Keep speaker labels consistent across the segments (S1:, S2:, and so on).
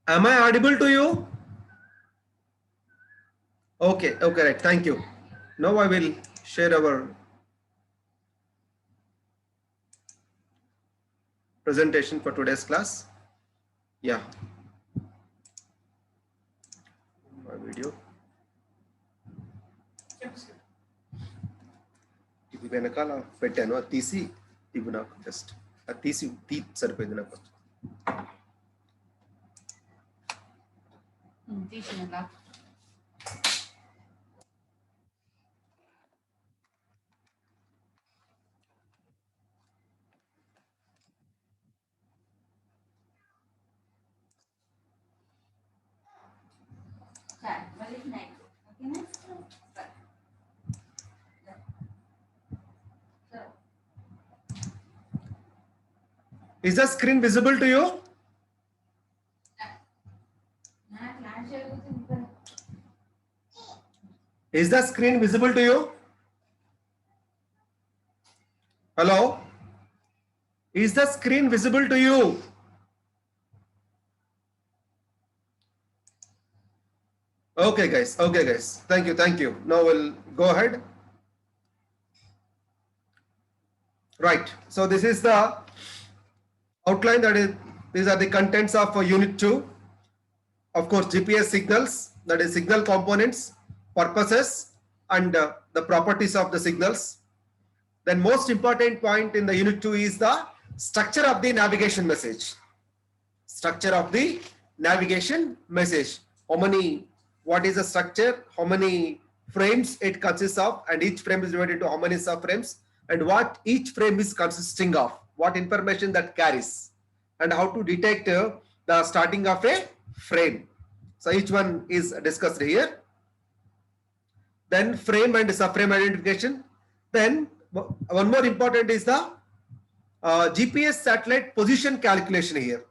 S1: Am I audible to you? Okay, okay, right. Thank you. Now I will share our presentation for today's class. Yeah, my video. ఇది వెనకాల పెట్టాను అది తీసి ఇవి నాకు just అది తీసి సరిపోయింది నాకు
S2: తీసినలా మళ్ళీ నైట్ ఓకేనా
S1: Is the screen visible to you?
S2: నా క్లాస్ జరుగుతుంది
S1: Is the screen visible to you? Hello? Is the screen visible to you? Okay, guys. Okay, guys. Thank you. Thank you. Now we'll go ahead. Right. So this is the outline. That is, these are the contents of Unit 2. Of course, GPS signals. That is signal components, purposes, and the properties of the signals. Then most important point in the Unit 2 is the structure of the navigation message. Structure of the navigation message. What is the structure? How many frames it consists of, and each frame is divided into how many subframes, and what each frame is consisting of, what information that carries, and how to detect the starting of a frame. So each one is discussed here. Then frame and subframe identification. Then one more important is the GPS satellite position calculation here.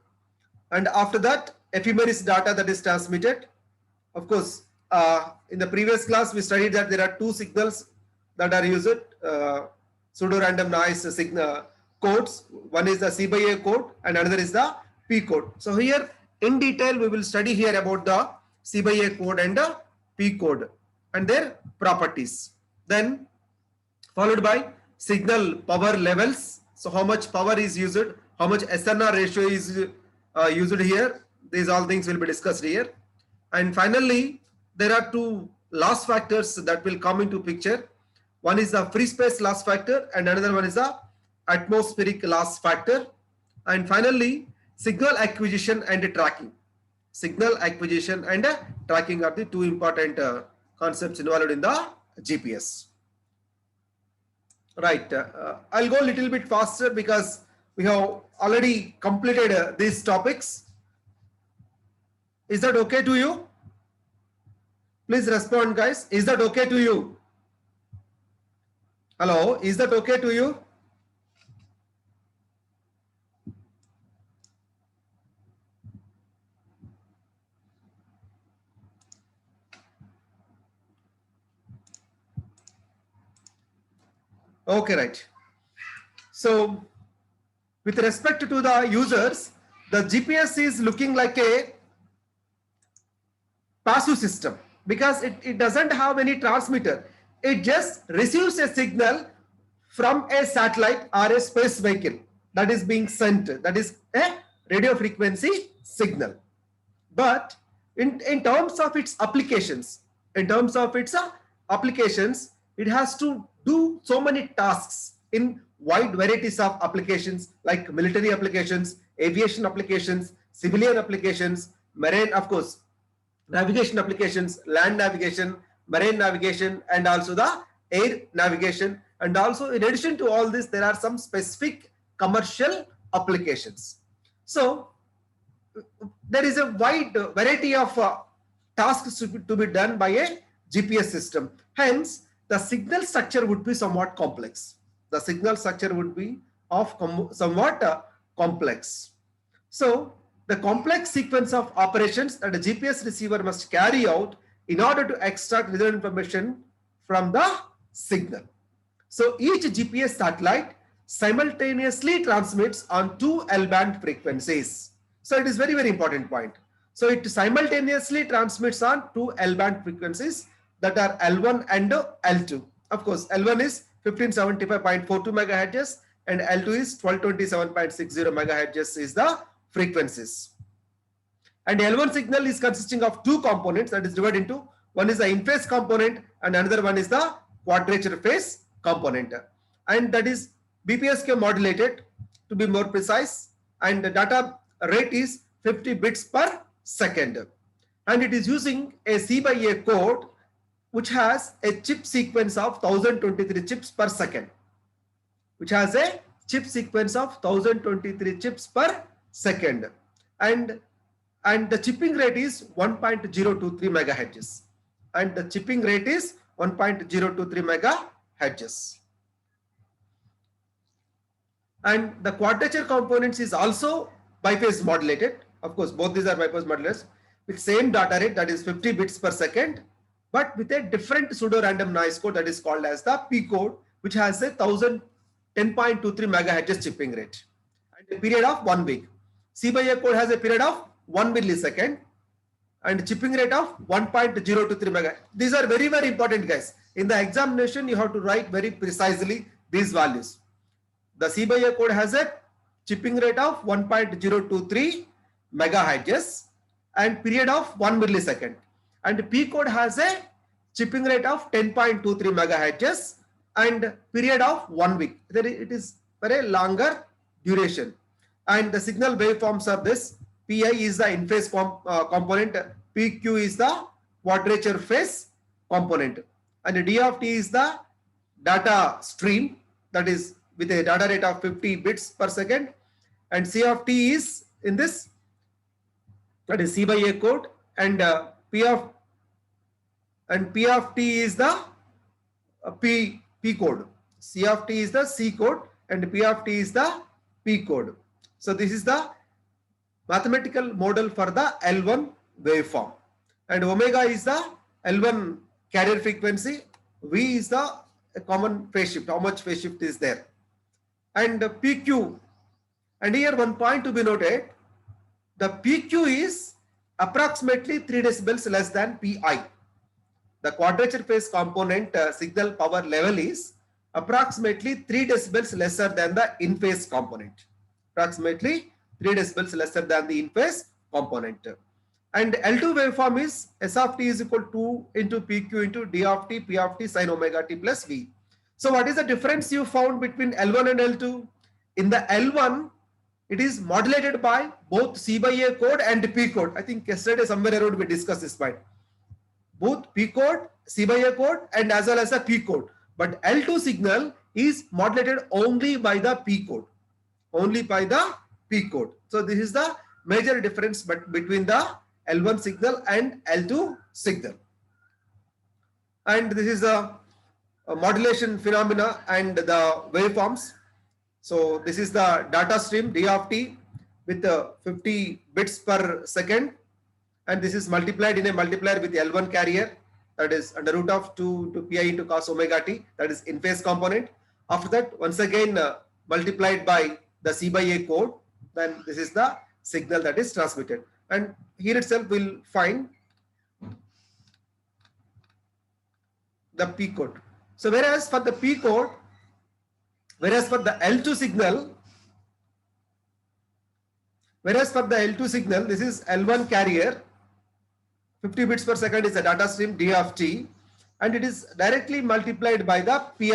S1: And after that, ephemeris data that is transmitted. Of course, in the previous class, we studied that there are two signals that are used, pseudo-random noise signal codes. One is the C/A code and another is the P code. So here, in detail, we will study here about the C/A code and the P code and their properties. Then followed by signal power levels. So how much power is used, how much SNR ratio is used here. These all things will be discussed here. And finally, there are two loss factors that will come into picture. One is the free space loss factor and another one is the atmospheric loss factor. And finally, signal acquisition and tracking. Signal acquisition and tracking are the two important concepts involved in the GPS. Right. I'll go a little bit faster because we have already completed these topics. Is that okay to you? Please respond, guys. Is that okay to you? Hello, is that okay to you? Okay, right. So with respect to the users, the GPS is looking like a passive system because it doesn't have any transmitter. It just receives a signal from a satellite or a space vehicle that is being sent. That is a radio frequency signal. But in terms of its applications, it has to do so many tasks in wide varieties of applications like military applications, aviation applications, civilian applications, marine, of course, navigation applications, land navigation, marine navigation, and also the air navigation. And also, in addition to all this, there are some specific commercial applications. So there is a wide variety of tasks to be done by a GPS system. Hence, the signal structure would be somewhat complex. The signal structure would be of somewhat complex. So the complex sequence of operations that a GPS receiver must carry out in order to extract result information from the signal. So each GPS satellite simultaneously transmits on two L-band frequencies. So it is very, very important point. So it simultaneously transmits on two L-band frequencies that are L1 and L2. Of course, L1 is 1575.42 megahertz and L2 is 1227.60 megahertz is the frequencies. And L1 signal is consisting of two components, that is divided into, one is the in-phase component and another one is the quadrature phase component. And that is BPSK modulated, to be more precise, and the data rate is 50 bits per second. And it is using a C by A code which has a chip sequence of 1023 chips per second. Which has a chip sequence of 1023 chips per second. And the chipping rate is 1.023 megahertz. And the chipping rate is 1.023 megahertz. And the quadrature components is also biphase modulated. Of course, both these are biphase modulators with same data rate, that is 50 bits per second, but with a different pseudo random noise code that is called as the P code, which has a 1010.23 megahertz chipping rate and a period of 1 week. C by A code has a period of 1 millisecond and chipping rate of 1.023 megahertz. These are very, very important, guys. In the examination, you have to write very precisely these values. The C by A code has a chipping rate of 1.023 megahertz and period of 1 millisecond. And P code has a chipping rate of 10.23 megahertz and period of 1 week. It is very longer duration. And the signal waveforms are this. Pi is the in-phase component, PQ is the quadrature phase component, and D of T is the data stream, that is with a data rate of 50 bits per second, and C of T is in this, that is C by A code, and P of T is the P code. C of T is the C code and P of T is the P code. So this is the mathematical model for the L1 waveform, and omega is the L1 carrier frequency, V is the common phase shift, how much phase shift is there, and PQ. And here one point to be noted, the PQ is approximately 3 decibels less than PI. The quadrature phase component signal power level is approximately 3 decibels lesser than the in-phase component. Approximately 3 decibels lesser than the in-phase component. And L2 waveform is S of T is equal to 2 into PQ into D of T, P of T sin omega T plus V. So what is the difference you found between L1 and L2? In the L1, it is modulated by both C by A code and P code. I think yesterday somewhere around we discussed this point. Both P code, C by A code, and as well as the P code. But L2 signal is modulated only by the P code. Only by the P code. So this is the major difference between the L1 signal and L2 signal. And this is the modulation phenomena and the waveforms. So this is the data stream D of T with 50 bits per second, and this is multiplied in a multiplier with L1 carrier, that is under root of 2 to Pi into cos omega T, that is in phase component. After that, once again multiplied by the C by A code, then this is the signal that is transmitted. And here itself we'll find the P code. So whereas for the P code, whereas for the L2 signal, this is L1 carrier, 50 bits per second is the data stream D of T, and it is directly multiplied by the P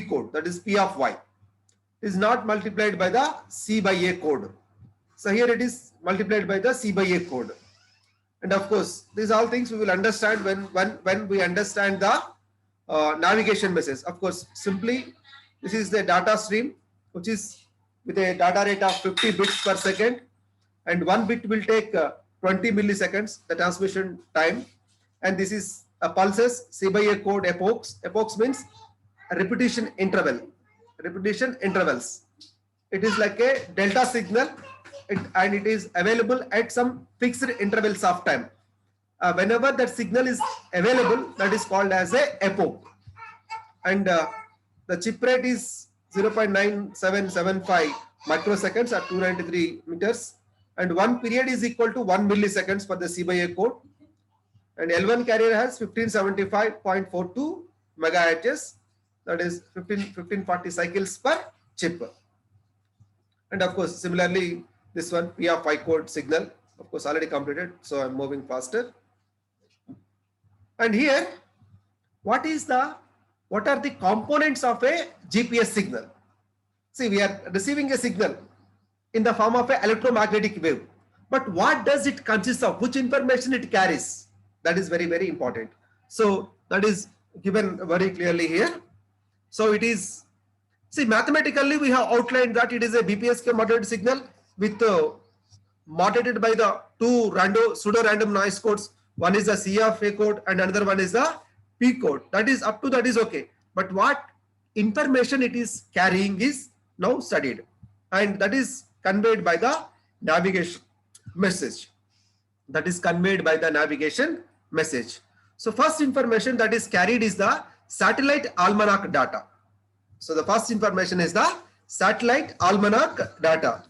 S1: code, that is P of Y. It is not multiplied by the C by A code. So here it is multiplied by the C by A code. And of course, these all things we will understand when we understand the navigation message. Of course, simply this is the data stream, which is with a data rate of 50 bits per second, and 1 bit will take 20 milliseconds, the transmission time. And this is a pulses, C by A code epochs. Epochs means a repetition interval, repetition intervals. It is like a delta signal, and it is available at some fixed intervals of time. Whenever that signal is available, that is called as a epoch. And the chip rate is 0.9775 microseconds or 293 meters. and 1 period is equal to 1 milliseconds for the C/A code. And L1 carrier has 1575.42 megahertz, that is 1540 cycles per chip. And of course, similarly, this one P of 5 code signal, of course, already completed, so I'm moving faster. And here, what are the components of a GPS signal? See, we are receiving a signal in the form of an electromagnetic wave. But what does it consist of? Which information it carries? That is very, very important. So that is given very clearly here. So it is, see, mathematically we have outlined that it is a BPSK modulated signal with modulated by the two pseudo-random noise codes. One is the C of A code and another one is the P code. That is up to that is okay. But what information it is carrying is now studied, and that is conveyed by the navigation message. That is conveyed by the navigation message. So first information that is carried is the satellite almanac data. So the first information is the satellite almanac data.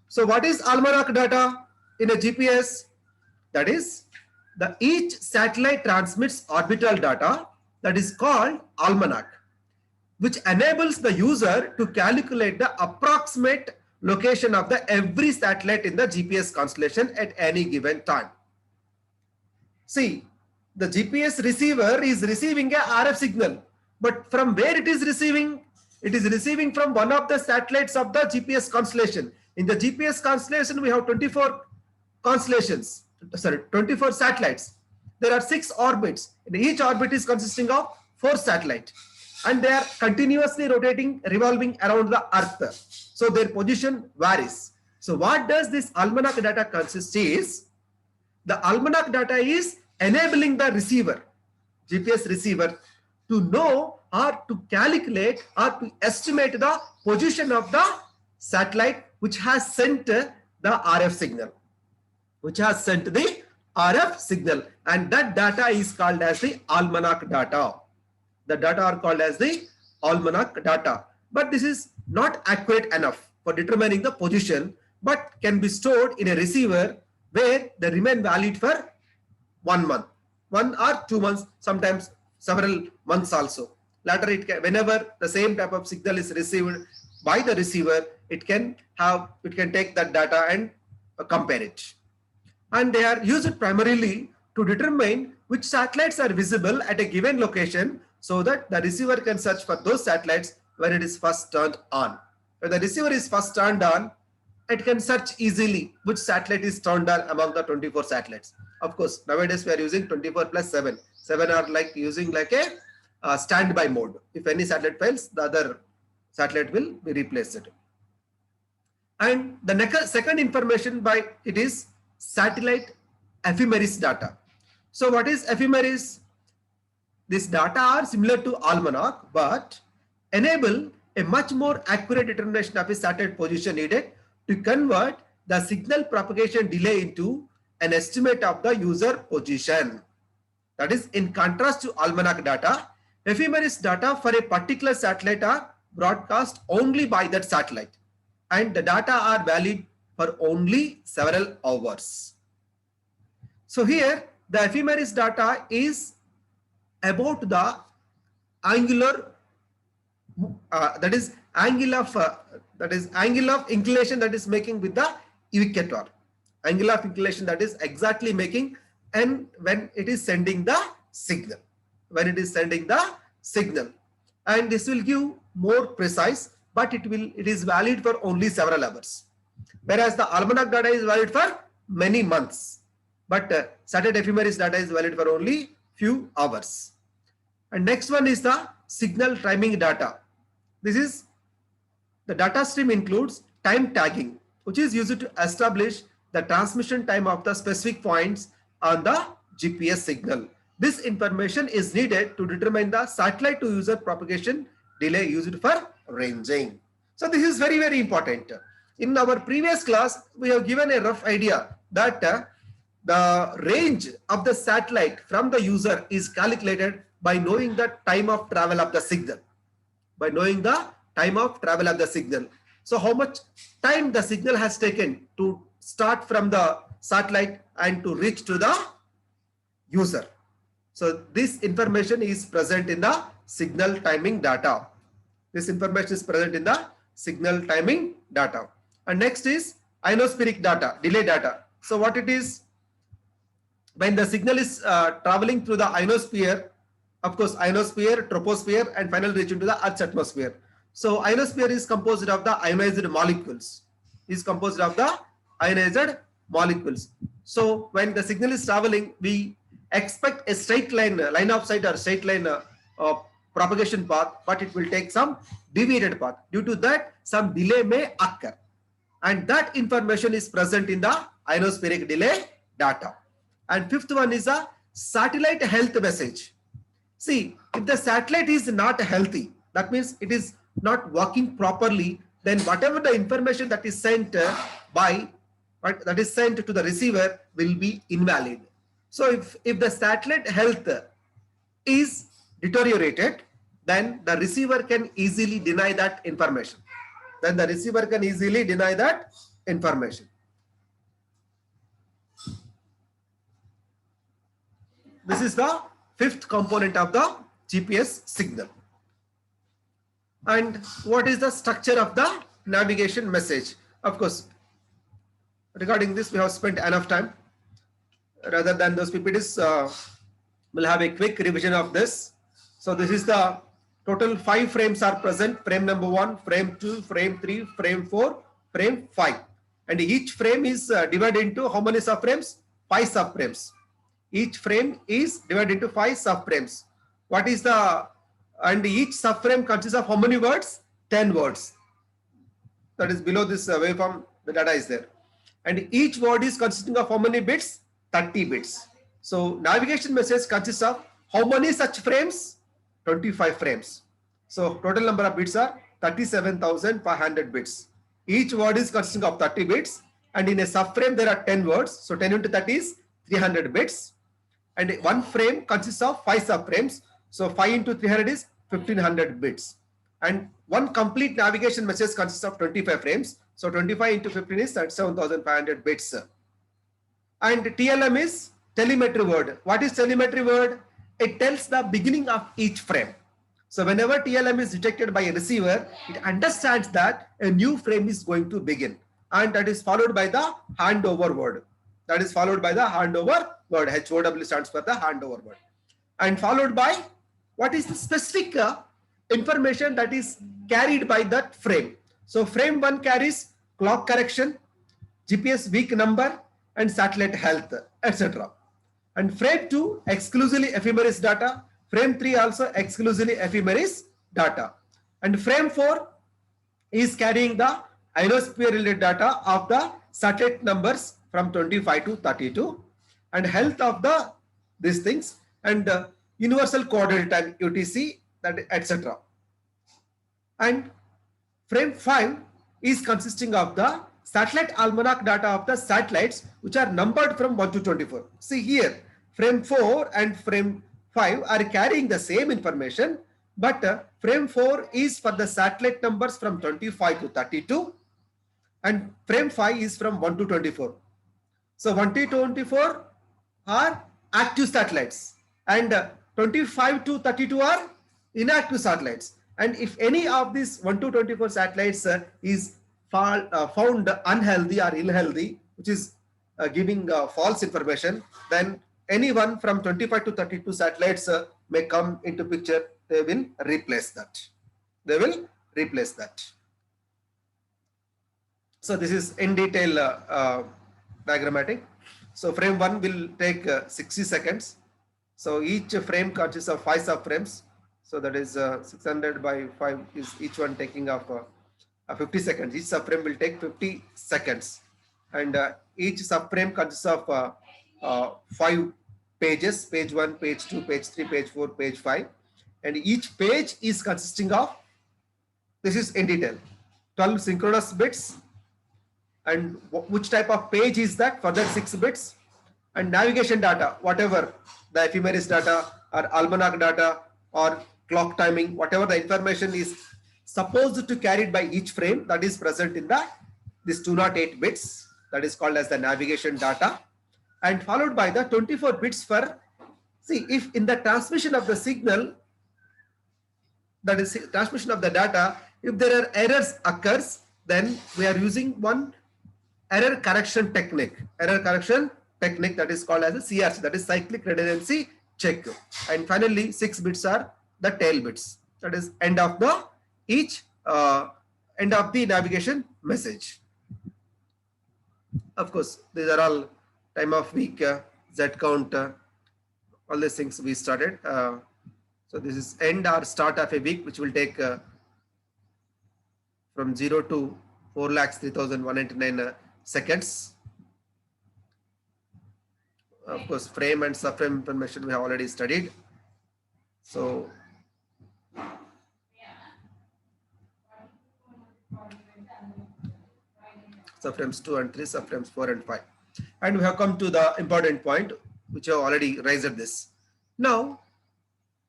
S1: So what is almanac data in a GPS? That is, each satellite transmits orbital data that is called almanac, which enables the user to calculate the approximate location of every satellite in the GPS constellation at any given time. See, the GPS receiver is receiving a RF signal, but from where it is receiving? It is receiving from one of the satellites of the GPS constellation. In the GPS constellation, we have 24 constellations, 24 satellites. There are 6 orbits. Each orbit is consisting of 4 satellites, and they are continuously revolving around the Earth. So their position varies. So what does this almanac data consist is? The almanac data is enabling the receiver, GPS receiver, to know or to calculate or to estimate the position of the satellite which has sent the RF signal, and that data is called as the almanac data. The data are called as the almanac data. But this is not accurate enough for determining the position, but can be stored in a receiver where they remain valid for 1 month, 1 or 2 months, sometimes several months also. Later, whenever the same type of signal is received by the receiver, it can take that data and compare it. And they are used primarily to determine which satellites are visible at a given location, so that the receiver can search for those satellites when it is first turned on. When the receiver is first turned on, it can search easily which satellite is turned on among the 24 satellites. Of course, nowadays we are using 24 plus 7. 7 are like using like a standby mode. If any satellite fails, the other satellite will be replaced. And the second information by it is satellite ephemeris data. So what is ephemeris? These data are similar to almanac, but enable a much more accurate determination of a satellite position needed to convert the signal propagation delay into an estimate of the user position. That is, in contrast to almanac data, ephemeris data for a particular satellite are broadcast only by that satellite, and the data are valid for only several hours. So here the ephemeris data is about the angular that is angle of inclination that is making with the equator, angle of inclination that is exactly making, and when it is sending the signal, and this will give more precise, but it is valid for only several hours, whereas the almanac data is valid for many months, but satellite ephemeris data is valid for only few hours. And next one is the signal timing data. This is the data stream includes time tagging, which is used to establish the transmission time of the specific points on the GPS signal. This information is needed to determine the satellite to user propagation delay used for ranging. So this is very, very important. In our previous class, we have given a rough idea that the range of the satellite from the user is calculated by knowing the time of travel of the signal. So how much time the signal has taken to start from the satellite and to reach to the user. So this information is present in the signal timing data. This information is present in the signal timing data. And next is ionospheric data, delay data. So what it is, when the signal is traveling through the ionosphere, of course, ionosphere, troposphere, and finally reach into the Earth's atmosphere. So ionosphere is composed of the ionized molecules. So when the signal is traveling, we expect a straight line of sight or straight line propagation path, but it will take some deviated path. Due to that, some delay may occur, and that information is present in the ionospheric delay data. And fifth one is a satellite health message. See, if the satellite is not healthy, that means it is not working properly, then whatever the information that is sent to the receiver will be invalid. So if the satellite health is deteriorated, then the receiver can easily deny that information. This is the fifth component of the GPS signal. And what is the structure of the navigation message? Of course, regarding this, we have spent enough time. Rather than those PPTs, we'll have a quick revision of this. So this is the total 5 frames are present: frame number 1, frame 2, frame 3, frame 4, frame 5. And each frame is divided into how many subframes? 5 subframes. Each frame is divided into 5 subframes. And each subframe consists of how many words? 10 words. That is below this waveform, the data is there. And each word is consisting of how many bits? 30 bits. So navigation message consists of how many such frames? 25 frames. So total number of bits are 37,500 bits. Each word is consisting of 30 bits. And in a subframe, there are 10 words. So 10 into 30 is 300 bits. And one frame consists of 5 subframes. So 5 into 300 is 1500 bits. And one complete navigation message consists of 25 frames. So 25 into 15 is 37,500 bits. And TLM is telemetry word. What is telemetry word? It tells the beginning of each frame. So whenever TLM is detected by a receiver, it understands that a new frame is going to begin. And that is followed by the handover word. HOW stands for the handover word. And followed by what is the specific information that is carried by that frame. So frame 1 carries clock correction, GPS week number, and satellite health, etc. And frame 2 exclusively ephemeris data. Frame 3 also exclusively ephemeris data. And frame 4 is carrying the ionosphere related data of the satellite numbers from 25 to 32, and health of these things, and universal coordinate time UTC, that etc. And frame 5 is consisting of the satellite almanac data of the satellites which are numbered from 1 to 24. See here, frame 4 and frame 5 are carrying the same information, but frame 4 is for the satellite numbers from 25 to 32, and frame 5 is from 1 to 24. So 1 to 24 are active satellites, and 25 to 32 are inactive satellites. And if any of these 1 to 24 satellites is found unhealthy or unhealthy, which is giving false information, then anyone from 25 to 32 satellites may come into picture. They will replace that. So this is in detail diagrammatic. So frame 1 will take 60 seconds. So each frame consists of 5 subframes. So that is 600 by 5 is each one taking of 50 seconds. Each subframe will take 50 seconds. And each subframe consists of 5 pages: page 1, page 2, page 3, page 4, page 5. And each page is consisting of, this is in detail, 12 synchronous bits. And which type of page is that? Further 6 bits. And navigation data, whatever the ephemeris data or almanac data or clock timing, whatever the information is supposed to carried by each frame that is present in the this 208 bits, that is called as the navigation data, and followed by the 24 bits for, see, if in the transmission of the signal, that is transmission of the data, if there are errors occurs, then we are using one error correction technique that is called as a CRC, that is cyclic redundancy check. And finally 6 bits are the tail bits, that is end of the each end of the navigation message. Of course, these are all time of week, Z count, all these things we started. So this is end or start of a week, which will take from 0 to 4,03,199 seconds. Of course, frame and subframe information we have already studied. So subframes 2 and 3, subframes 4 and 5. And we have come to the important point, which I have already raised this. Now,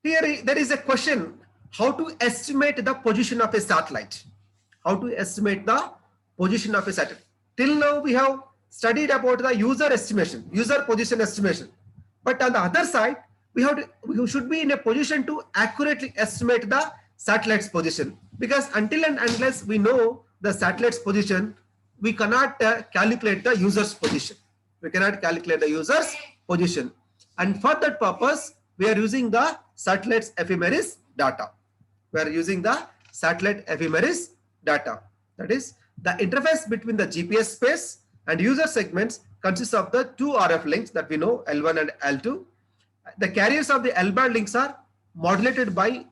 S1: here there is a question, how to estimate the position of a satellite. How to estimate the position of a satellite. Till now we have studied about the user estimation, user position estimation. But on the other side, we should be in a position to accurately estimate the satellite's position. Because until and unless we know the satellite's position, we cannot calculate the user's position. We cannot calculate the user's position. And for that purpose, we are using the satellite's ephemeris data. We are using the satellite ephemeris data. That is, the interface between the GPS space and user segments consists of the two RF links that we know, L1 and L2. The carriers of the L-band links are modulated by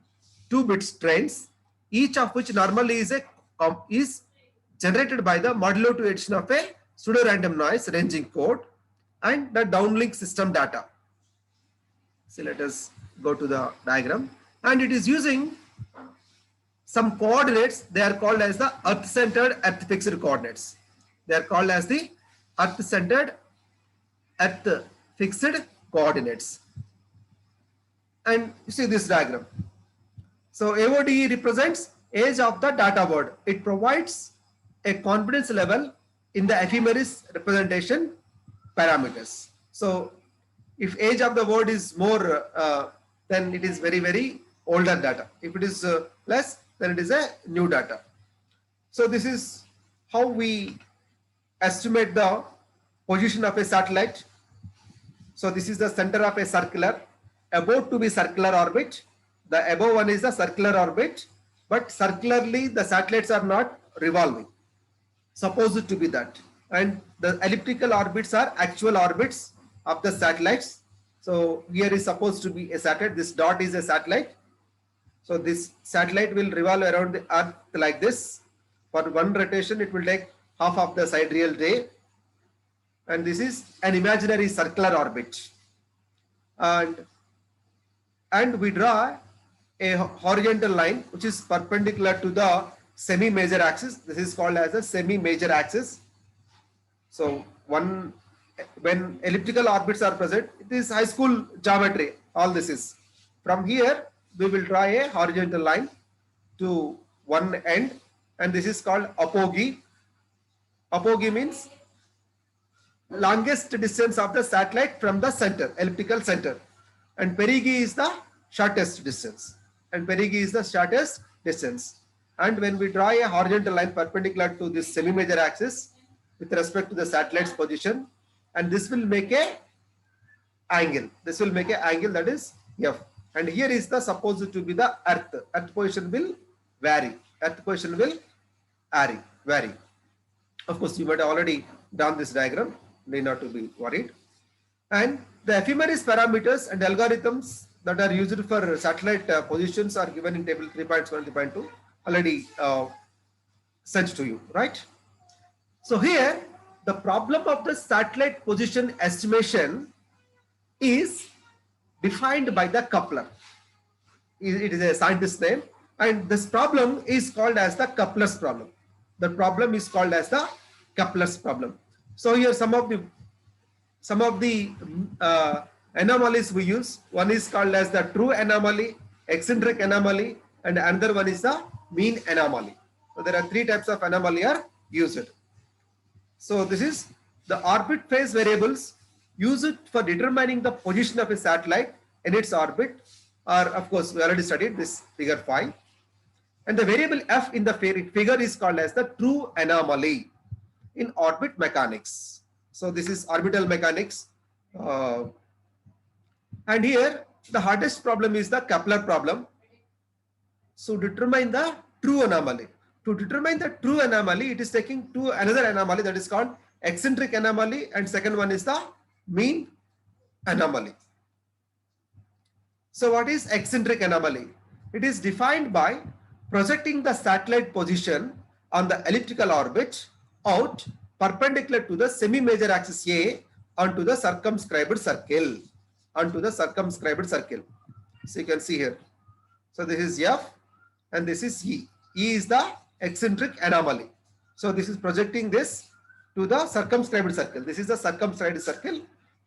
S1: 2 bit strains, each of which normally is generated by the modulo to addition of a pseudo-random noise ranging code and the downlink system data. So let us go to the diagram, and it is using some coordinates. They are called as the earth-centered, earth-fixed coordinates. They are called as the earth-centered, earth-fixed coordinates. And you see this diagram. So AODE represents age of the data word. It provides a confidence level in the ephemeris representation parameters. So if age of the word is more, then it is very, very older data. If it is less, then it is a new data. So this is how we estimate the position of a satellite. So this is the center of a circular, about to be circular orbit. The above one is the circular orbit, but circularly the satellites are not revolving. Supposed to be that. And the elliptical orbits are actual orbits of the satellites. So here is supposed to be a satellite. This dot is a satellite. So this satellite will revolve around the earth like this. For one rotation, it will take half of the sidereal day. And this is an imaginary circular orbit. And we draw a horizontal line which is perpendicular to the semi-major axis. This is called as a semi-major axis. So when elliptical orbits are present, it is high school geometry. All this is. From here, we will draw a horizontal line to one end, and this is called apogee. Apogee means longest distance of the satellite from the center, elliptical center. And perigee is the shortest distance. And when we draw a horizontal line perpendicular to this semi-major axis with respect to the satellite's position, and this will make a angle. This will make an angle, that is F. And here is the supposed to be the earth. Earth position will vary. Vary. Of course, you might have already done this diagram. Need not to be worried. And the ephemeris parameters and algorithms that are used for satellite positions are given in table 3.1, 3.2, already sent to you, right? So here, the problem of the satellite position estimation is defined by the coupler. It is a scientist's name, and this problem is called as the coupler's problem. The problem is called as the coupler's problem. So here some of the anomalies we use. One is called as the true anomaly, eccentric anomaly, and another one is the mean anomaly. So there are three types of anomaly are used. So this is the orbit phase variables used for determining the position of a satellite in its orbit, or of course we already studied this figure 5. And the variable f in the figure is called as the true anomaly in orbit mechanics. So this is orbital mechanics. And here the hardest problem is the Kepler problem. So determine the true anomaly. To determine the true anomaly, it is taking another anomaly that is called eccentric anomaly, and second one is the mean anomaly. So what is eccentric anomaly? It is defined by projecting the satellite position on the elliptical orbit out perpendicular to the semi-major axis A onto the circumscribed circle. So you can see here. So this is F and this is E. E is the eccentric anomaly. So this is projecting this to the circumscribed circle. This is the circumscribed circle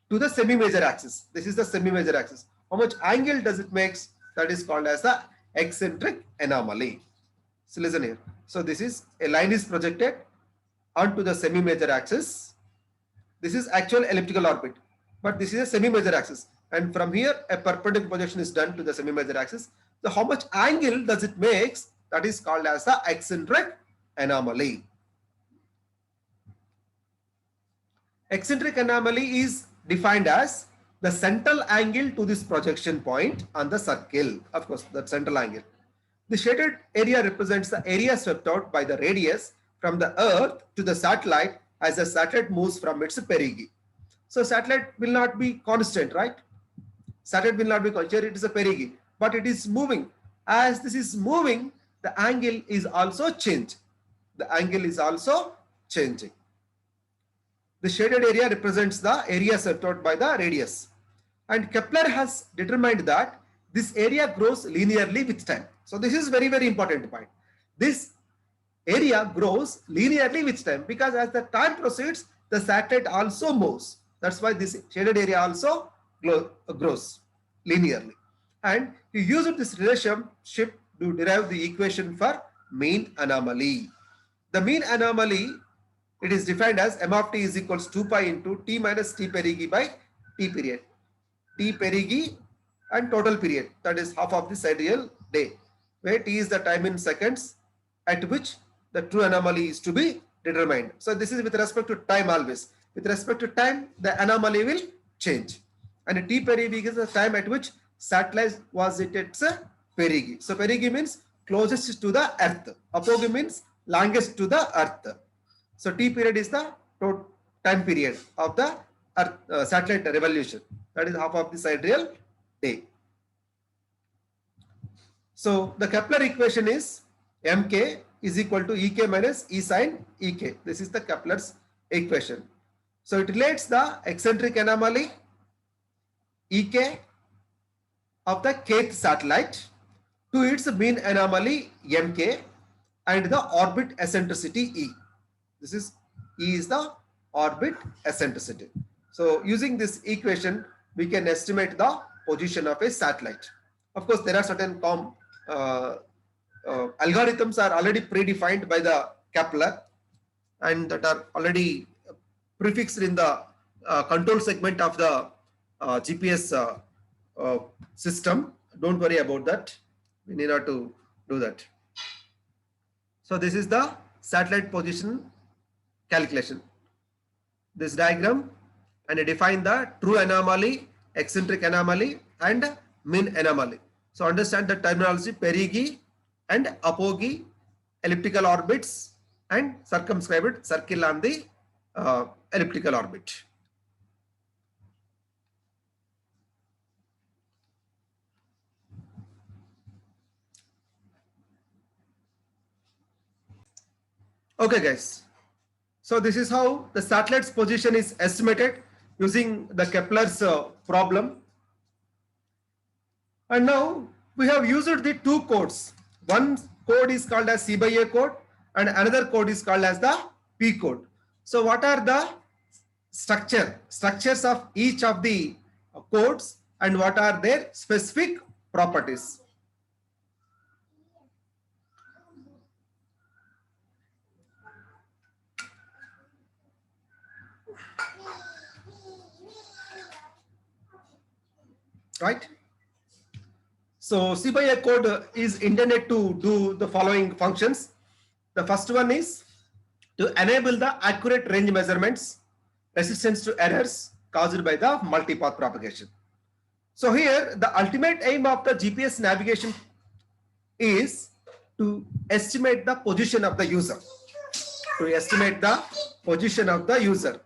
S1: to the semi-major axis. This is the semi-major axis. How much angle does it make? That is called as the eccentric anomaly. So listen here. So this is a line is projected onto the semi-major axis. This is actual elliptical orbit, but this is a semi-major axis. And from here, a perpendicular projection is done to the semi-major axis. So how much angle does it make? That is called as the eccentric anomaly. Eccentric anomaly is defined as the central angle to this projection point on the circle. Of course, the central angle. The shaded area represents the area swept out by the radius from the Earth to the satellite as the satellite moves from its perigee. So satellite will not be constant, right? Satellite will not be constant. It is a perigee, but it is moving. As this is moving, the angle is also changed. The angle is also changing. The shaded area represents the area swept out by the radius. And Kepler has determined that this area grows linearly with time. So this is very, very important point. This area grows linearly with time because as the time proceeds, the satellite also moves. That's why this shaded area also grows linearly. And you use this relationship to derive the equation for mean anomaly. The mean anomaly, it is defined as m of t is equals 2 pi into t minus t perigee by t period. T perigee and total period, that is half of the sidereal day, where t is the time in seconds at which the true anomaly is to be determined. So this is with respect to time always. With respect to time, the anomaly will change. And t perigee is the time at which satellite was at its perigee. So perigee means closest to the earth. Apogee means longest to the earth. So t period is the time period of the earth, satellite revolution. That is half of the sidereal day. So the Kepler equation is mk is equal to ek minus e sin ek. This is the Kepler's equation. So it relates the eccentric anomaly ek of the kth satellite to its mean anomaly mk and the orbit eccentricity e. This is e is the orbit eccentricity. So using this equation, we can estimate the position of a satellite. Of course, there are certain algorithms are already predefined by the Kepler and that are already prefixed in the control segment of the GPS system. Don't worry about that. We need not to do that. So this is the satellite position calculation. This diagram, and define the true anomaly, eccentric anomaly, and mean anomaly. So understand the terminology: perigee and apogee, elliptical orbits, and circumscribed circle on the elliptical orbit. Okay, guys. So this is how the satellite's position is estimated using the Kepler's problem. And now we have used the two codes. One code is called as C by A code and another code is called as the P code. So what are the structures of each of the codes and what are their specific properties? Right? So C by A code is intended to do the following functions. The first one is to enable the accurate range measurements, resistance to errors caused by the multipath propagation. So here the ultimate aim of the GPS navigation is to estimate the position of the user. To estimate the position of the user.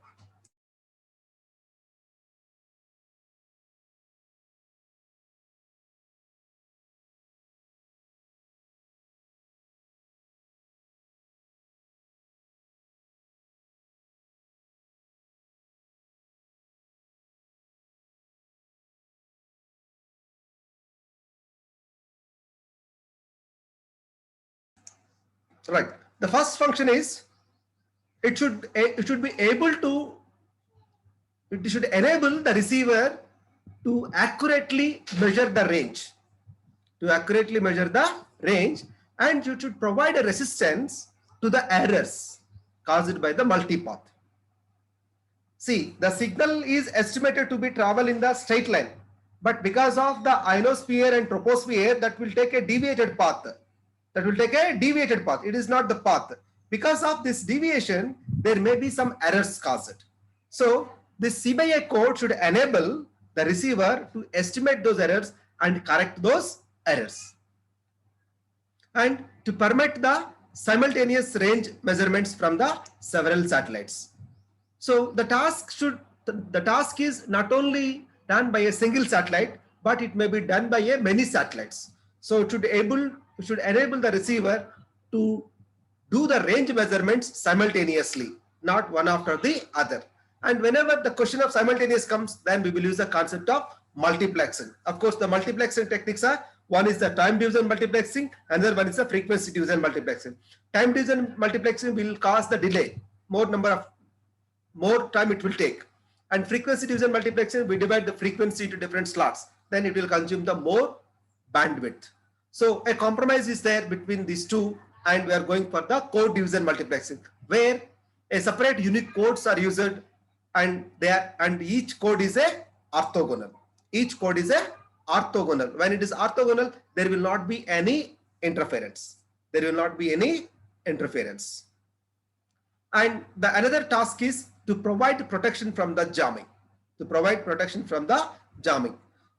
S1: Right. The first function is it should be able to, it should enable the receiver to accurately measure the range, and you should provide a resistance to the errors caused by the multipath. See, the signal is estimated to be travel in the straight line, but because of the ionosphere and troposphere, that will take a deviated path. It is not the path. Because of this deviation, there may be some errors caused. So this C by A code should enable the receiver to estimate those errors and correct those errors, and to permit the simultaneous range measurements from the several satellites. So the task is not only done by a single satellite, but it may be done by many satellites. So it should enable the receiver to do the range measurements simultaneously, not one after the other. And whenever the question of simultaneous comes, then we will use the concept of multiplexing. Of course, the multiplexing techniques are, one is the time division multiplexing, another one is the frequency division multiplexing. Time division multiplexing will cause the delay, more time it will take. And frequency division multiplexing, we divide the frequency into different slots, then it will consume the more bandwidth. So a compromise is there between these two, and we are going for the code division multiplexing, where a separate unique codes are used, and each code is a orthogonal. When it is orthogonal, there will not be any interference. And the another task is to provide protection from the jamming.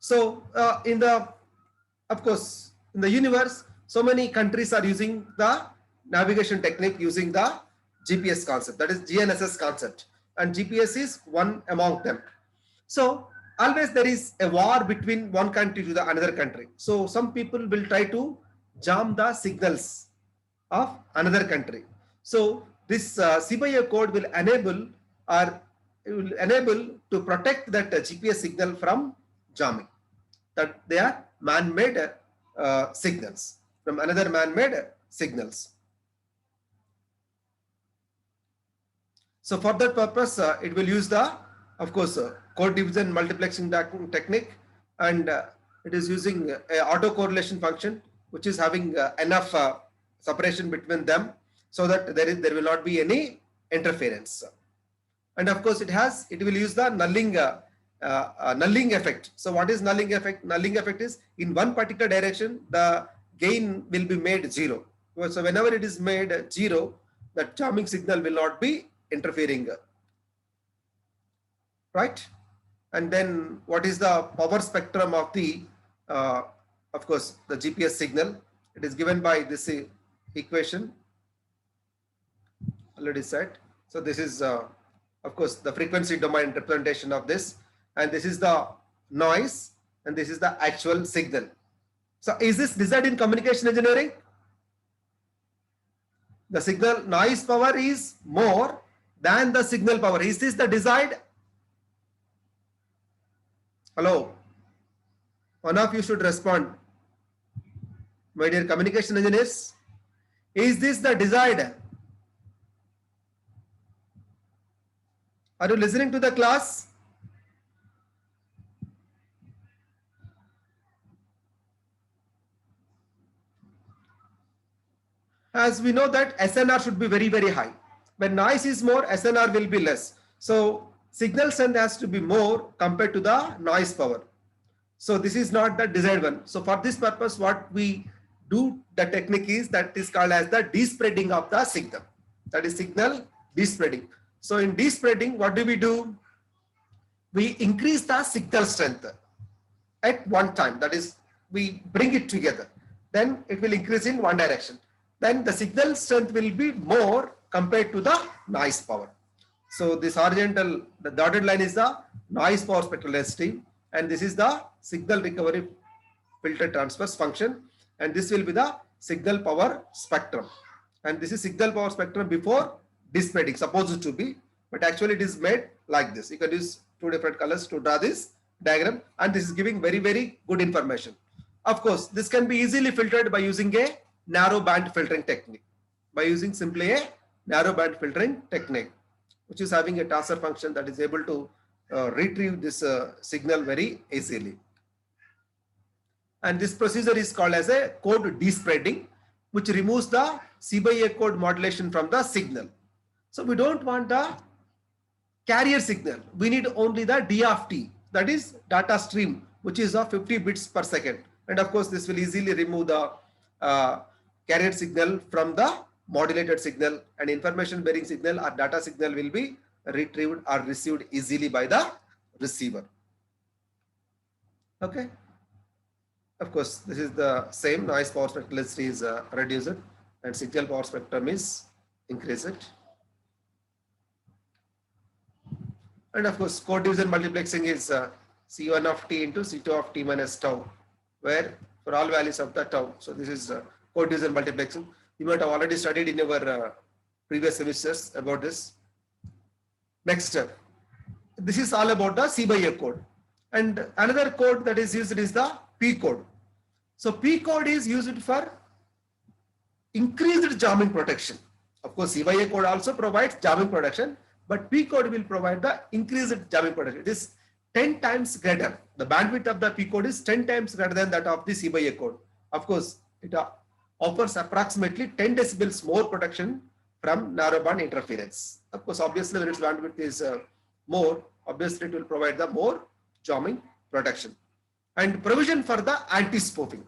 S1: So of course, in the universe, so many countries are using the navigation technique using the GPS concept, that is GNSS concept, and GPS is one among them. So always there is a war between one country to the another country. So some people will try to jam the signals of another country. So this C by A code will enable to protect that GPS signal from jamming, that they are man-made signals from another man-made signals. So for that purpose, it will use the, of course, code division multiplexing technique, and it is using a autocorrelation function, which is having enough separation between them, so that there will not be any interference. And of course, it will use the nulling effect. So what is nulling effect? Nulling effect is, in one particular direction, the gain will be made 0. So whenever it is made 0, the jamming signal will not be interfering. Right? And then what is the power spectrum of the, of course, the GPS signal? It is given by this equation, already said. So this is, of course, the frequency domain representation of this, and this is the noise, and this is the actual signal. So is this designed in communication engineering? The signal noise power is more than the signal power. Is this the desired? Hello, one of you should respond, my dear communication engineers. Is this the desired? Are you listening to the class? As we know that SNR should be very, very high. When noise is more, SNR will be less. So signal strength has to be more compared to the noise power. So this is not the desired one. So for this purpose, what we do, the technique is that is called as the despreading of the signal. That is signal despreading. So in despreading, what do? We increase the signal strength at one time. That is, we bring it together. Then it will increase in one direction. Then the signal strength will be more compared to the noise power. So this horizontal, the dotted line is the noise power spectral density, and this is the signal recovery filter transverse function, and this will be the signal power spectrum. And this is signal power spectrum before despreading, supposed to be, but actually it is made like this. You can use two different colors to draw this diagram, and this is giving very, very good information. Of course, this can be easily filtered by using a narrow band filtering technique, by using simply a narrow band filtering technique, which is having a transfer function that is able to retrieve this signal very easily. And this procedure is called as a code despreading, which removes the C/A code modulation from the signal. So we don't want the carrier signal. We need only the D of T, that is data stream, which is of 50 bits per second. And of course, this will easily remove the carrier signal from the modulated signal, and information bearing signal or data signal will be retrieved or received easily by the receiver. Okay. Of course, this is the same. Noise power spectral density is reduced and signal power spectrum is increased. And of course, code division multiplexing is C1 of t into C2 of t minus tau, where for all values of the tau. So this is code division multiplexing. You might have already studied in your previous semesters about this. Next step. This is all about the C/A code. And another code that is used is the P code. So P code is used for increased jamming protection. Of course, C/A code also provides jamming protection, but P code will provide the increased jamming protection. It is 10 times greater. The bandwidth of the P code is 10 times greater than that of the C/A code. Of course, it offers approximately 10 decibels more protection from narrowband interference. Of course, obviously, when its bandwidth is more, obviously it will provide the more jamming protection. And provision for the anti-spoofing.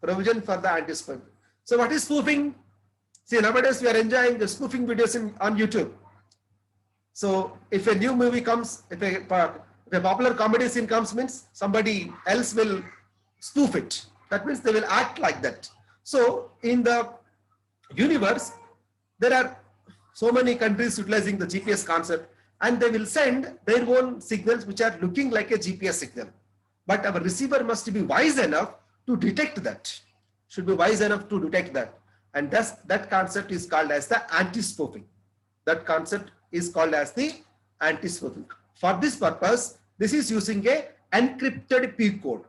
S1: Provision for the anti-spoofing. So what is spoofing? See, nowadays we are enjoying the spoofing videos on YouTube. So if a new movie comes, if a popular comedy scene comes, means somebody else will spoof it. That means they will act like that. So in the universe, there are so many countries utilizing the GPS concept, and they will send their own signals which are looking like a GPS signal. But our receiver must be wise enough to detect that. Should be wise enough to detect that. And thus that concept is called as the anti-spoofing. That concept is called as the anti-spoofing. For this purpose, this is using a encrypted P code.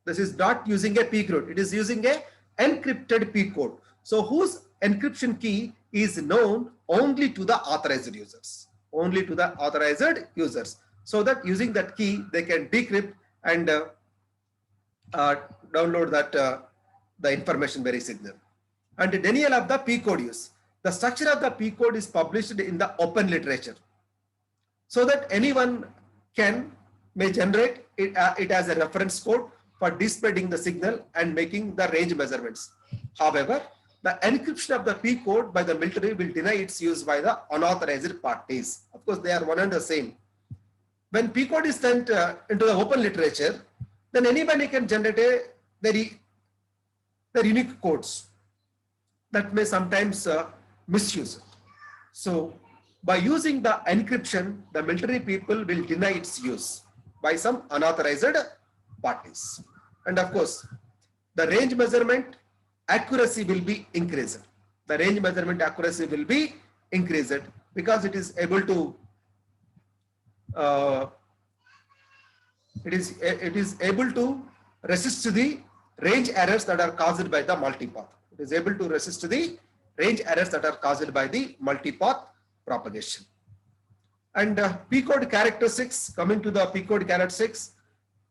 S1: This is not using a P code. It is using a encrypted P code. So whose encryption key is known only to the authorized users. Only to the authorized users. So that using that key, they can decrypt and download that the information bearing signal. And the denial of the P code use. The structure of the P code is published in the open literature, so that anyone may generate it as a reference code for despreading the signal and making the range measurements. However, the encryption of the P code by the military will deny its use by the unauthorized parties. Of course, they are one and the same. When P code is sent into the open literature, then anybody can generate their unique codes that may sometimes misuse it. So by using the encryption, the military people will deny its use by some unauthorized parties. And of course, the range measurement accuracy will be increased. The range measurement accuracy will be increased because it is able to it is able to resist the range errors that are caused by the multipath. It is able to resist the range errors that are caused by the multipath propagation. And P code characteristics, coming to the P code characteristics,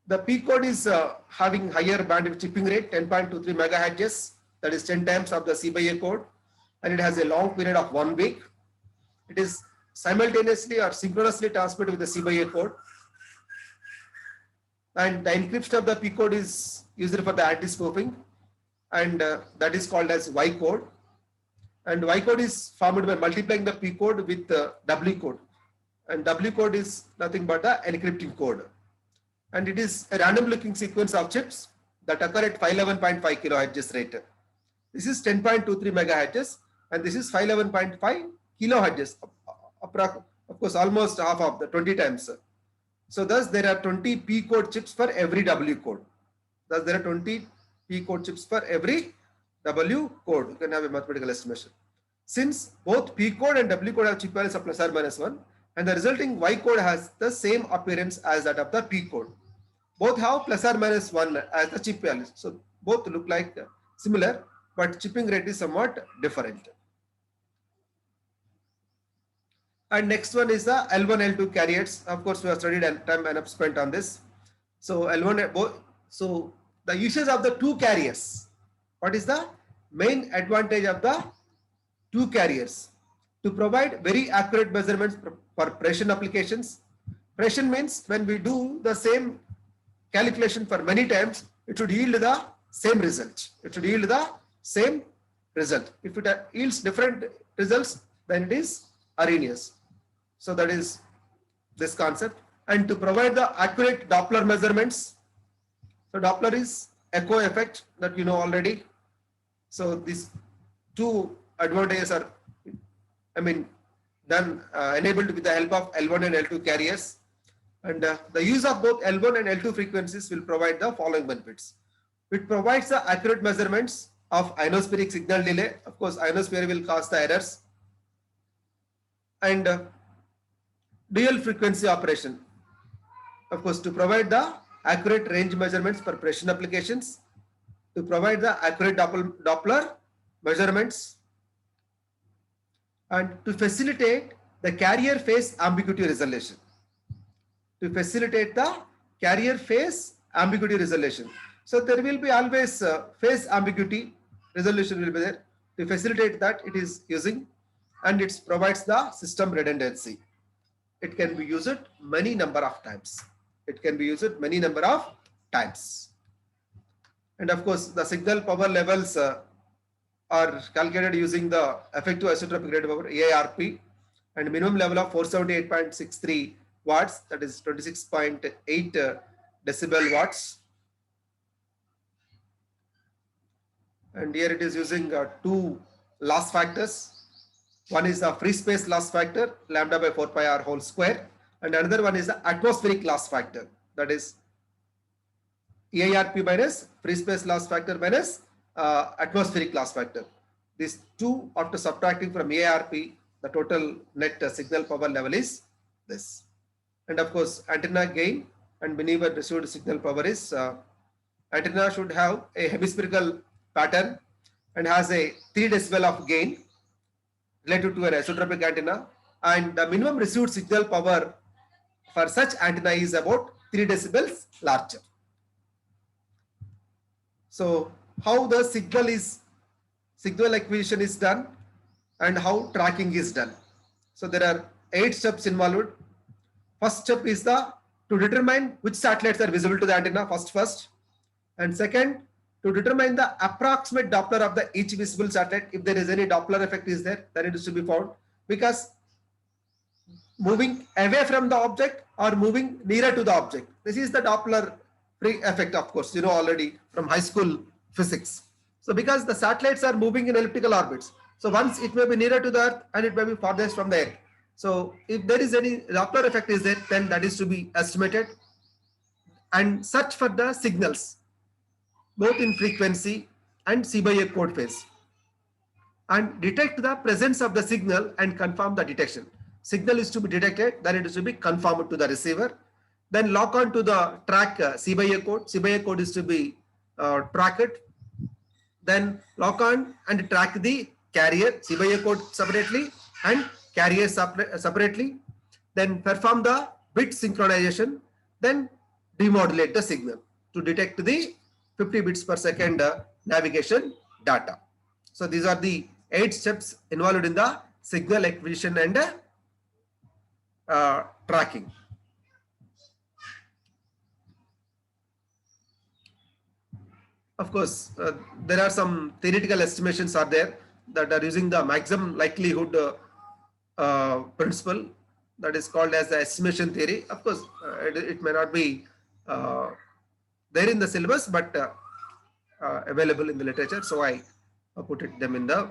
S1: the P code is having higher bandwidth chipping rate, 10.23 megahertz, that is 10 times of the C/A code, and it has a long period of 1 week. It is simultaneously or synchronously transmit with the C by A code. And the encryption of the P code is used for the anti-spoofing, and that is called as Y code. And Y code is formed by multiplying the P code with the W code. And W code is nothing but the encrypting code. And it is a random looking sequence of chips that occur at 511.5 kilohertz rate. This is 10.23 megahertz, and this is 511.5 kilohertz. Of course, almost half of the 20 times. So thus there are 20 P code chips for every W code. Thus there are 20 P code chips for every W code. You can have a mathematical estimation. Since both P code and W code have chip values of plus or minus 1, and the resulting Y code has the same appearance as that of the P code. Both have plus or minus 1 as the chip values. So both look like similar, but chipping rate is somewhat different. And next one is the L1, L2 carriers. Of course, we have studied and time enough spent on this. So L1, so the uses of the two carriers. What is the main advantage of the two carriers? To provide very accurate measurements for precision applications. Precision means when we do the same calculation for many times, it should yield the same result. It should yield the same result. If it yields different results, then it is erroneous. So that is this concept. And to provide the accurate Doppler measurements. So Doppler is echo effect that you know already. So these two advantages are, enabled with the help of L1 and L2 carriers. And the use of both L1 and L2 frequencies will provide the following benefits. It provides the accurate measurements of ionospheric signal delay. Of course, ionosphere will cause the errors. And dual frequency operation. Of course, to provide the accurate range measurements for precision applications, to provide the accurate Doppler measurements, and to facilitate the carrier phase ambiguity resolution. To facilitate the carrier phase ambiguity resolution. So there will be always phase ambiguity resolution will be there. To facilitate that, it is using, and it provides the system redundancy. It can be used many number of times. It can be used many number of times. And of course, the signal power levels are calculated using the effective isotropic rate power EIRP, and minimum level of 478.63 watts, that is 26.8 decibel watts. And here it is using two loss factors. One is the free space loss factor, lambda by 4 pi r whole square, and another one is the atmospheric loss factor, that is EIRP minus free space loss factor minus atmospheric loss factor. These two, after subtracting from EIRP, the total net signal power level is this. And of course, antenna gain and minimum received signal power is antenna should have a hemispherical pattern and has a 3 decibel of gain related to an isotropic antenna, and the minimum received signal power for such antenna is about 3 decibels larger. So how the signal acquisition is done and how tracking is done. So there are 8 steps involved. First step is to determine which satellites are visible to the antenna first, and second, to determine the approximate Doppler of the each visible satellite. If there is any Doppler effect is there, then it is to be found, because moving away from the object or moving nearer to the object, this is the Doppler effect, of course, you know already from high school physics. So because the satellites are moving in elliptical orbits, so once it may be nearer to the Earth and it may be farthest from the Earth. So if there is any Doppler effect is there, then that is to be estimated, and search for the signals both in frequency and C by A code phase, and detect the presence of the signal and confirm the detection. Signal is to be detected, then it is to be confirmed to the receiver. Then lock on to the track C by A code. C by A code is to be tracked. Then lock on and track the carrier C by A code separately and carrier separately. Then perform the bit synchronization. Then demodulate the signal to detect the 50 bits per second navigation data. So these are the 8 steps involved in the signal acquisition and tracking. Of course, there are some theoretical estimations are there that are using the maximum likelihood principle, that is called as the estimation theory. Of course, it may not be there in the syllabus, but available in the literature. So I put it them in the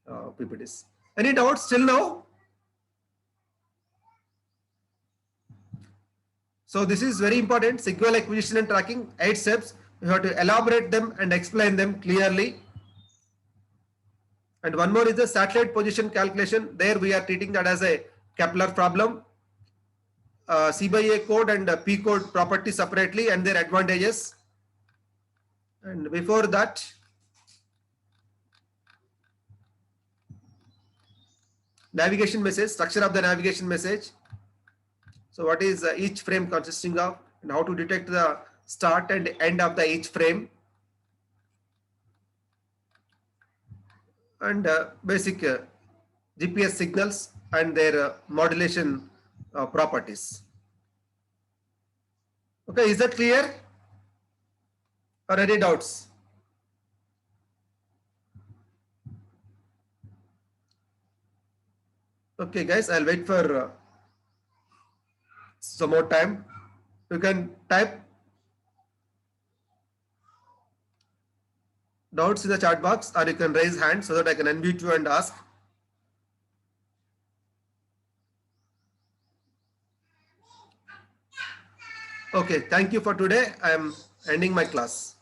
S1: PPTs. Any doubts till now? So this is very important. Signal acquisition and tracking, 8 steps. You have to elaborate them and explain them clearly. And one more is the satellite position calculation. There we are treating that as a Kepler problem. C by A code and P code property separately and their advantages. And before that, navigation message, structure of the navigation message. So what is each frame consisting of, and how to detect the start and end of the each frame, and basic GPS signals and their modulation properties. Okay, is that clear? Or any doubts? Okay, guys, I'll wait for some more time. You can type doubts in the chat box, or you can raise hand so that I can unmute you and ask. Okay, thank you for today. I am ending my class.